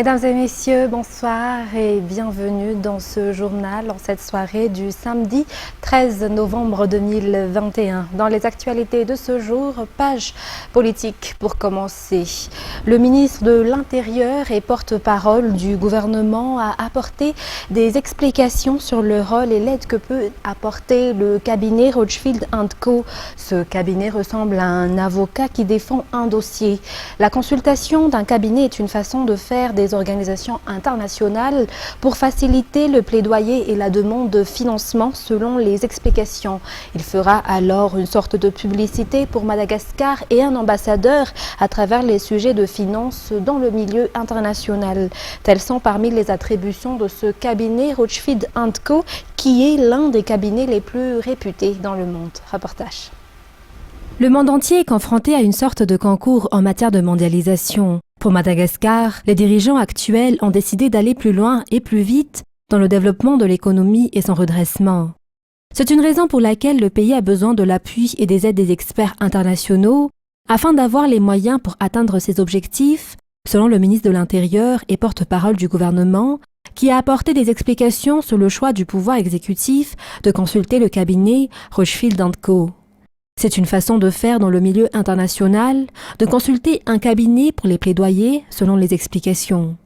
Mesdames et messieurs, bonsoir et bienvenue dans ce journal en cette soirée du samedi 13 novembre 2021. Dans les actualités de ce jour, page politique pour commencer. Le ministre de l'Intérieur et porte-parole du gouvernement a apporté des explications sur le rôle et l'aide que peut apporter le cabinet Rothschild & Co. Ce cabinet ressemble à un avocat qui défend un dossier. La consultation d'un cabinet est une façon de faire des organisations internationales pour faciliter le plaidoyer et la demande de financement selon les explications. Il fera alors une sorte de publicité pour Madagascar et un ambassadeur à travers les sujets de finances dans le milieu international. Telles sont parmi les attributions de ce cabinet Rothschild & Co, qui est l'un des cabinets les plus réputés dans le monde. Reportage. Le monde entier est confronté à une sorte de concours en matière de mondialisation. Pour Madagascar, les dirigeants actuels ont décidé d'aller plus loin et plus vite dans le développement de l'économie et son redressement. C'est une raison pour laquelle le pays a besoin de l'appui et des aides des experts internationaux afin d'avoir les moyens pour atteindre ses objectifs, selon le ministre de l'Intérieur et porte-parole du gouvernement, qui a apporté des explications sur le choix du pouvoir exécutif de consulter le cabinet Rothschild & Co. C'est une façon de faire dans le milieu international, de consulter un cabinet pour les plaidoyer selon les explications.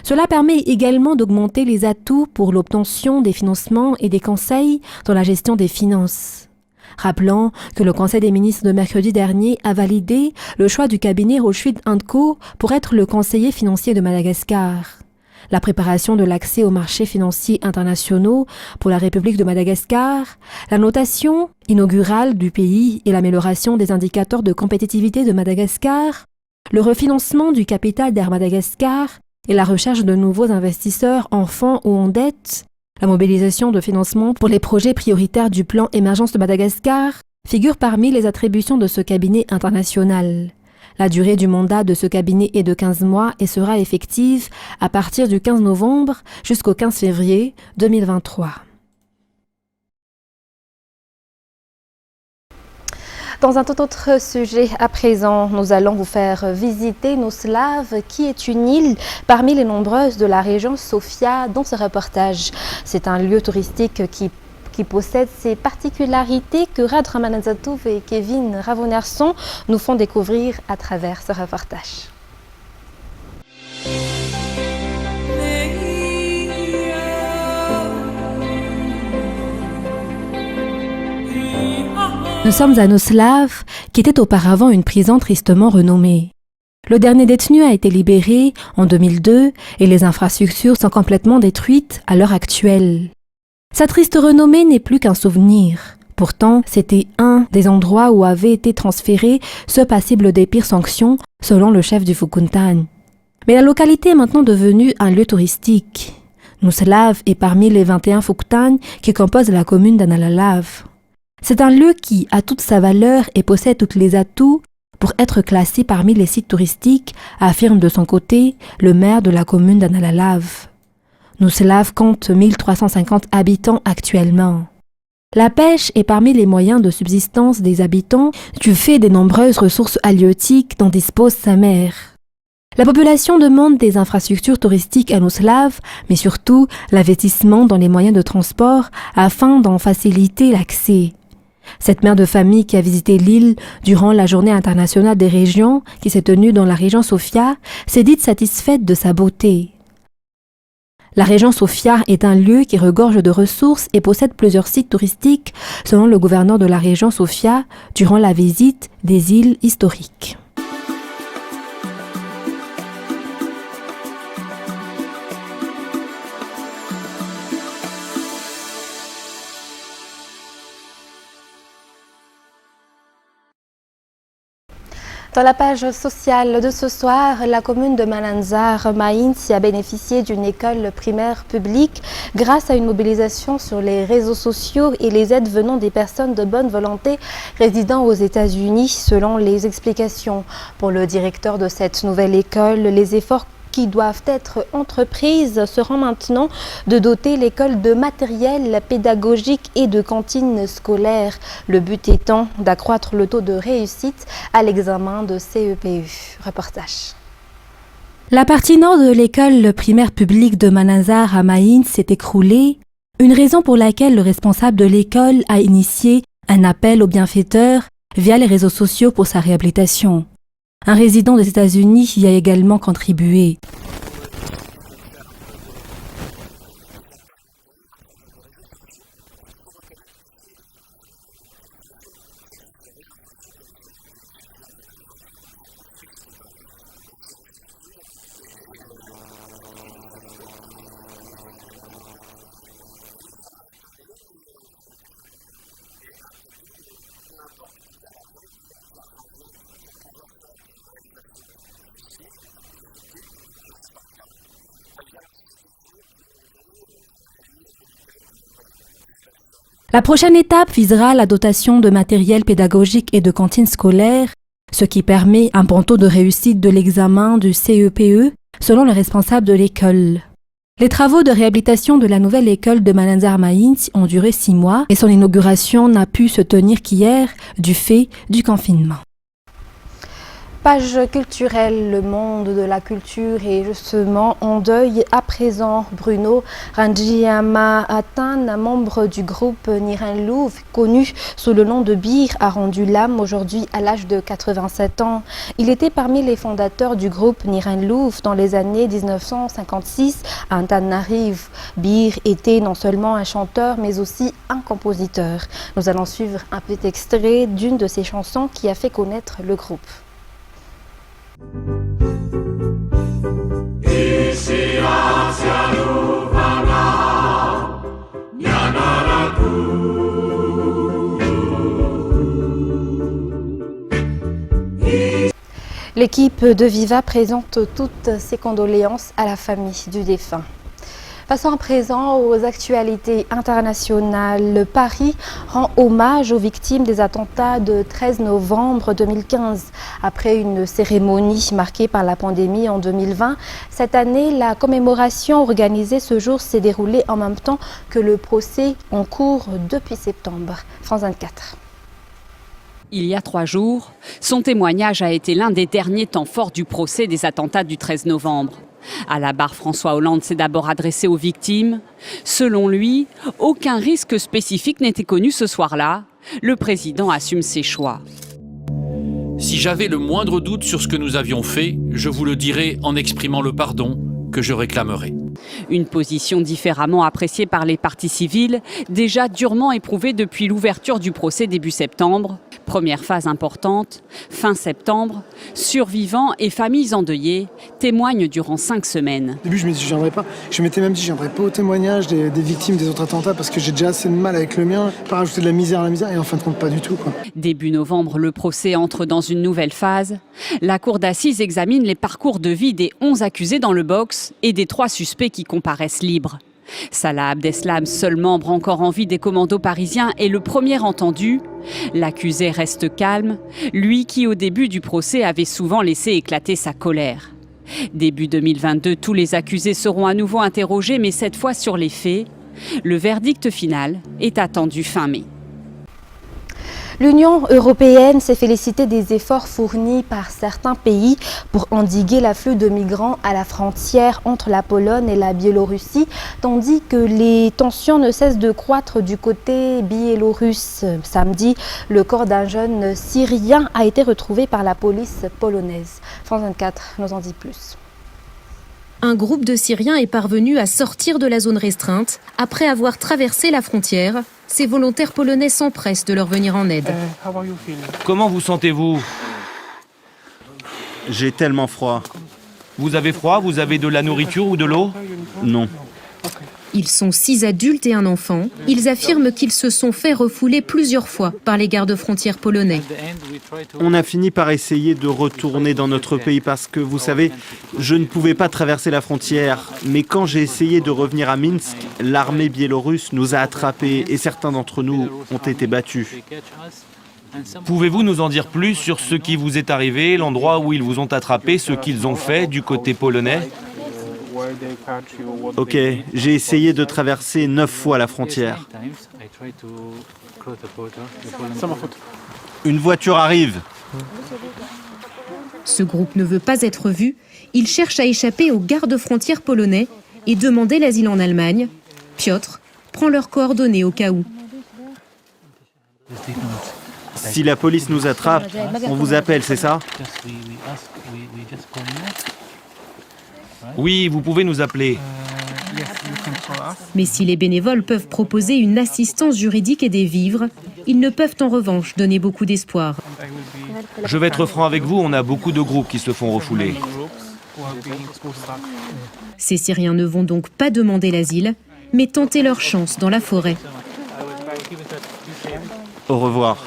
Cela permet également d'augmenter les atouts pour l'obtention des financements et des conseils dans la gestion des finances. Rappelons que le Conseil des ministres de mercredi dernier a validé le choix du cabinet Rothschild & Co pour être le conseiller financier de Madagascar. La préparation de l'accès aux marchés financiers internationaux pour la République de Madagascar, la notation inaugurale du pays et l'amélioration des indicateurs de compétitivité de Madagascar, le refinancement du capital d'Air Madagascar et la recherche de nouveaux investisseurs en fonds ou en dette, la mobilisation de financement pour les projets prioritaires du plan Émergence de Madagascar figurent parmi les attributions de ce cabinet international. La durée du mandat de ce cabinet est de 15 mois et sera effective à partir du 15 novembre jusqu'au 15 février 2023. Dans un tout autre sujet à présent, nous allons vous faire visiter Noslav, qui est une île parmi les nombreuses de la région Sofia dans ce reportage. C'est un lieu touristique qui possède ces particularités que Rad Ramanazatov et Kevin Ravonerson nous font découvrir à travers ce reportage. Nous sommes à Noslav, qui était auparavant une prison tristement renommée. Le dernier détenu a été libéré en 2002 et les infrastructures sont complètement détruites à l'heure actuelle. Sa triste renommée n'est plus qu'un souvenir. Pourtant, c'était un des endroits où avait été transféré ceux passibles des pires sanctions, selon le chef du Fukuntan. Mais la localité est maintenant devenue un lieu touristique. Noslav est parmi les 21 Fukutan qui composent la commune d'Analalav. C'est un lieu qui a toute sa valeur et possède tous les atouts pour être classé parmi les sites touristiques, affirme de son côté le maire de la commune d'Analalav. Noslav compte 1350 habitants actuellement. La pêche est parmi les moyens de subsistance des habitants du fait des nombreuses ressources halieutiques dont dispose sa mère. La population demande des infrastructures touristiques à Noslav, mais surtout l'investissement dans les moyens de transport afin d'en faciliter l'accès. Cette mère de famille qui a visité l'île durant la journée internationale des régions qui s'est tenue dans la région Sofia s'est dite satisfaite de sa beauté. La région Sofia est un lieu qui regorge de ressources et possède plusieurs sites touristiques selon le gouverneur de la région Sofia durant la visite des îles historiques. Dans la page sociale de ce soir, la commune de Malanzar, Maïnsi, a bénéficié d'une école primaire publique grâce à une mobilisation sur les réseaux sociaux et les aides venant des personnes de bonne volonté résidant aux États-Unis, selon les explications. Pour le directeur de cette nouvelle école, les efforts qui doivent être entreprises seront maintenant de doter l'école de matériel pédagogique et de cantines scolaires. Le but étant d'accroître le taux de réussite à l'examen de CEPU. Reportage. La partie nord de l'école primaire publique de Manazar à Maïns s'est écroulée, une raison pour laquelle le responsable de l'école a initié un appel aux bienfaiteurs via les réseaux sociaux pour sa réhabilitation. Un résident des États-Unis y a également contribué. La prochaine étape visera la dotation de matériel pédagogique et de cantines scolaires, ce qui permet un bon taux de réussite de l'examen du CEPE selon le responsable de l'école. Les travaux de réhabilitation de la nouvelle école de Manazar Maïns ont duré 6 mois et son inauguration n'a pu se tenir qu'hier du fait du confinement. Page culturelle, le monde de la culture est justement en deuil à présent. Bruno Rangiama Atan, un membre du groupe Nirenlouv, connu sous le nom de Bir, a rendu l'âme aujourd'hui à l'âge de 87 ans. Il était parmi les fondateurs du groupe Nirenlouv dans les années 1956 à Antananarivo. Bir était non seulement un chanteur mais aussi un compositeur. Nous allons suivre un petit extrait d'une de ses chansons qui a fait connaître le groupe. L'équipe de Viva présente toutes ses condoléances à la famille du défunt. Passons à présent aux actualités internationales. Paris rend hommage aux victimes des attentats de 13 novembre 2015. Après une cérémonie marquée par la pandémie en 2020, cette année, la commémoration organisée ce jour s'est déroulée en même temps que le procès en cours depuis septembre. France 24. Il y a 3 jours, son témoignage a été l'un des derniers temps forts du procès des attentats du 13 novembre. À la barre, François Hollande s'est d'abord adressé aux victimes. Selon lui, aucun risque spécifique n'était connu ce soir-là. Le président assume ses choix. Si j'avais le moindre doute sur ce que nous avions fait, je vous le dirais en exprimant le pardon que je réclamerai. Une position différemment appréciée par les parties civiles, déjà durement éprouvée depuis l'ouverture du procès début septembre. Première phase importante, fin septembre, survivants et familles endeuillées témoignent durant 5 semaines. Au début, je me suis dit, je viendrai pas. Je m'étais même dit, je viendrai pas au témoignage des victimes des autres attentats parce que j'ai déjà assez de mal avec le mien, pas rajouter de la misère à la misère, et en fin de compte, pas du tout, quoi. Début novembre, le procès entre dans une nouvelle phase. La cour d'assises examine les parcours de vie des 11 accusés dans le box et des 3 suspects qui comparaissent libres. Salah Abdeslam, seul membre encore en vie des commandos parisiens, est le premier entendu. L'accusé reste calme, lui qui au début du procès avait souvent laissé éclater sa colère. Début 2022, tous les accusés seront à nouveau interrogés, mais cette fois sur les faits. Le verdict final est attendu fin mai. L'Union européenne s'est félicitée des efforts fournis par certains pays pour endiguer l'afflux de migrants à la frontière entre la Pologne et la Biélorussie, tandis que les tensions ne cessent de croître du côté biélorusse. Samedi, le corps d'un jeune Syrien a été retrouvé par la police polonaise. France 24 nous en dit plus. Un groupe de Syriens est parvenu à sortir de la zone restreinte après avoir traversé la frontière. Ces volontaires polonais s'empressent de leur venir en aide. Comment vous sentez-vous ? J'ai tellement froid. Vous avez froid ? Vous avez de la nourriture ou de l'eau ? Non. Ils sont 6 adultes et un enfant. Ils affirment qu'ils se sont fait refouler plusieurs fois par les gardes-frontières polonais. On a fini par essayer de retourner dans notre pays parce que, vous savez, je ne pouvais pas traverser la frontière. Mais quand j'ai essayé de revenir à Minsk, l'armée biélorusse nous a attrapés et certains d'entre nous ont été battus. Pouvez-vous nous en dire plus sur ce qui vous est arrivé, l'endroit où ils vous ont attrapé, ce qu'ils ont fait du côté polonais ? Ok, j'ai essayé de traverser 9 fois la frontière. Une voiture arrive. Ce groupe ne veut pas être vu. Ils cherchent à échapper aux gardes-frontières polonais et demander l'asile en Allemagne. Piotr prend leurs coordonnées au cas où. Si la police nous attrape, on vous appelle, c'est ça? Oui, vous pouvez nous appeler. Mais si les bénévoles peuvent proposer une assistance juridique et des vivres, ils ne peuvent en revanche donner beaucoup d'espoir. Je vais être franc avec vous, on a beaucoup de groupes qui se font refouler. Ces Syriens ne vont donc pas demander l'asile, mais tenter leur chance dans la forêt. Au revoir.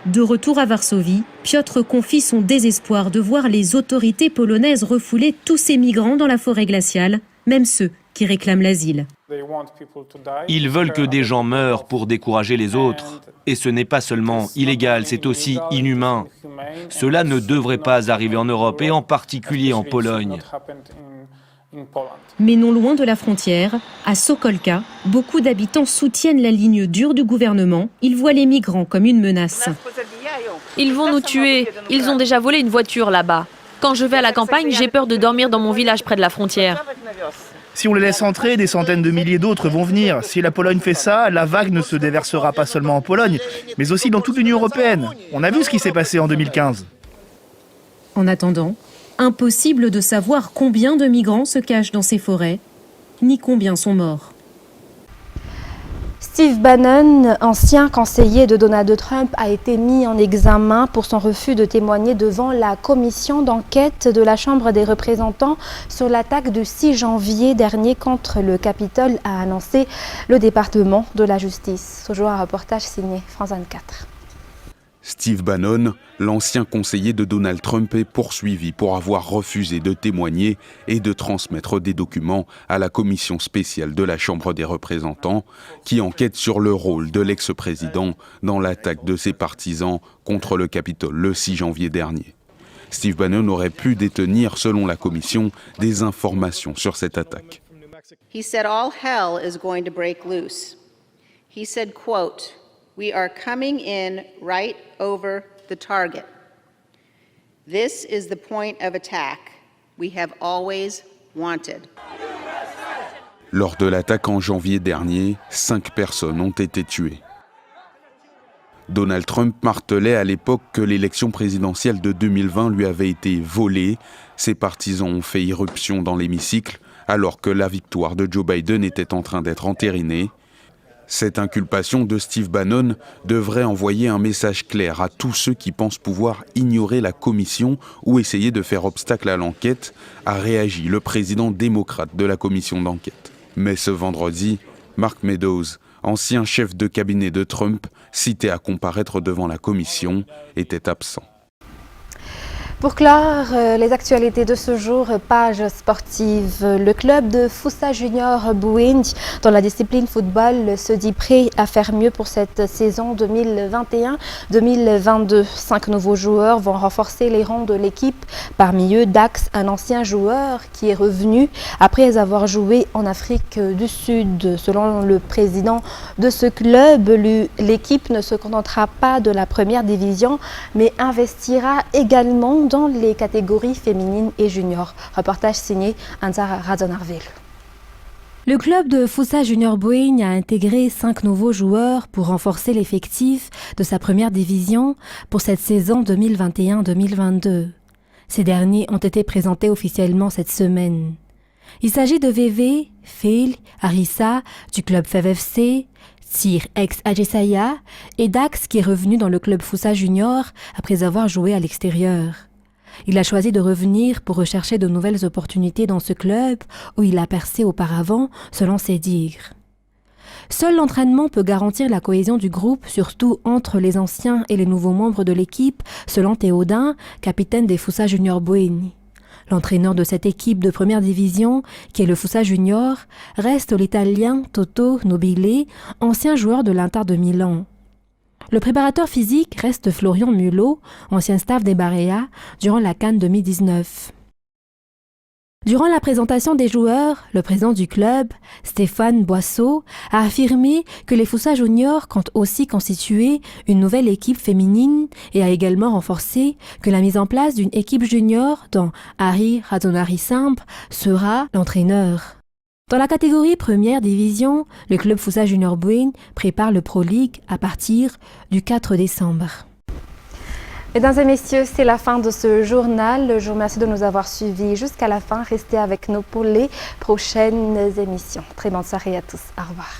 De retour à Varsovie, Piotr confie son désespoir de voir les autorités polonaises refouler tous ces migrants dans la forêt glaciale, même ceux qui réclament l'asile. Ils veulent que des gens meurent pour décourager les autres. Et ce n'est pas seulement illégal, c'est aussi inhumain. Cela ne devrait pas arriver en Europe et en particulier en Pologne. Mais non loin de la frontière, à Sokolka, beaucoup d'habitants soutiennent la ligne dure du gouvernement. Ils voient les migrants comme une menace. Ils vont nous tuer. Ils ont déjà volé une voiture là-bas. Quand je vais à la campagne, j'ai peur de dormir dans mon village près de la frontière. Si on les laisse entrer, des centaines de milliers d'autres vont venir. Si la Pologne fait ça, la vague ne se déversera pas seulement en Pologne, mais aussi dans toute l'Union européenne. On a vu ce qui s'est passé en 2015. En attendant, impossible de savoir combien de migrants se cachent dans ces forêts, ni combien sont morts. Steve Bannon, ancien conseiller de Donald Trump, a été mis en examen pour son refus de témoigner devant la commission d'enquête de la Chambre des représentants sur l'attaque du 6 janvier dernier contre le Capitole, a annoncé le département de la justice. Toujours un reportage signé France 24. Steve Bannon, l'ancien conseiller de Donald Trump, est poursuivi pour avoir refusé de témoigner et de transmettre des documents à la commission spéciale de la Chambre des représentants qui enquête sur le rôle de l'ex-président dans l'attaque de ses partisans contre le Capitole le 6 janvier dernier. Steve Bannon aurait pu détenir, selon la commission, des informations sur cette attaque. He said all hell is going to break loose. He said, quote, "We are coming in right over the target. This is the point of attack we have always wanted." Lors de l'attaque en janvier dernier, 5 personnes ont été tuées. Donald Trump martelait à l'époque que l'élection présidentielle de 2020 lui avait été volée. Ses partisans ont fait irruption dans l'hémicycle alors que la victoire de Joe Biden était en train d'être entérinée. Cette inculpation de Steve Bannon devrait envoyer un message clair à tous ceux qui pensent pouvoir ignorer la commission ou essayer de faire obstacle à l'enquête, a réagi le président démocrate de la commission d'enquête. Mais ce vendredi, Mark Meadows, ancien chef de cabinet de Trump, cité à comparaître devant la commission, était absent. Pour clore les actualités de ce jour, page sportive. Le club de Foussa Junior Bouinj, dans la discipline football, se dit prêt à faire mieux pour cette saison 2021-2022. 5 nouveaux joueurs vont renforcer les rangs de l'équipe. Parmi eux, Dax, un ancien joueur qui est revenu après avoir joué en Afrique du Sud. Selon le président de ce club, l'équipe ne se contentera pas de la première division, mais investira également dans les catégories féminines et juniors. Reportage signé Anzar Razonarville. Le club de Foussa Junior Bouinj a intégré 5 nouveaux joueurs pour renforcer l'effectif de sa première division pour cette saison 2021-2022. Ces derniers ont été présentés officiellement cette semaine. Il s'agit de VV, Phil, Arissa du club FEVFC, Tsir ex Adjesaya et Dax qui est revenu dans le club Foussa Junior après avoir joué à l'extérieur. Il a choisi de revenir pour rechercher de nouvelles opportunités dans ce club où il a percé auparavant, selon ses dires. Seul l'entraînement peut garantir la cohésion du groupe, surtout entre les anciens et les nouveaux membres de l'équipe, selon Théodin, capitaine des Foussa Junior Bouinj. L'entraîneur de cette équipe de première division, qui est le Foussa Junior, reste l'Italien Toto Nobile, ancien joueur de l'Inter de Milan. Le préparateur physique reste Florian Mulot, ancien staff des Barea, durant la CAN 2019. Durant la présentation des joueurs, le président du club, Stéphane Boisseau, a affirmé que les Foussa Juniors comptent aussi constituer une nouvelle équipe féminine et a également renforcé que la mise en place d'une équipe junior dont Harry Radonari-Samp sera l'entraîneur. Dans la catégorie première division, le club Foussa Junior Bouin prépare le Pro League à partir du 4 décembre. Mesdames et messieurs, c'est la fin de ce journal. Je vous remercie de nous avoir suivis jusqu'à la fin. Restez avec nous pour les prochaines émissions. Très bonne soirée à tous. Au revoir.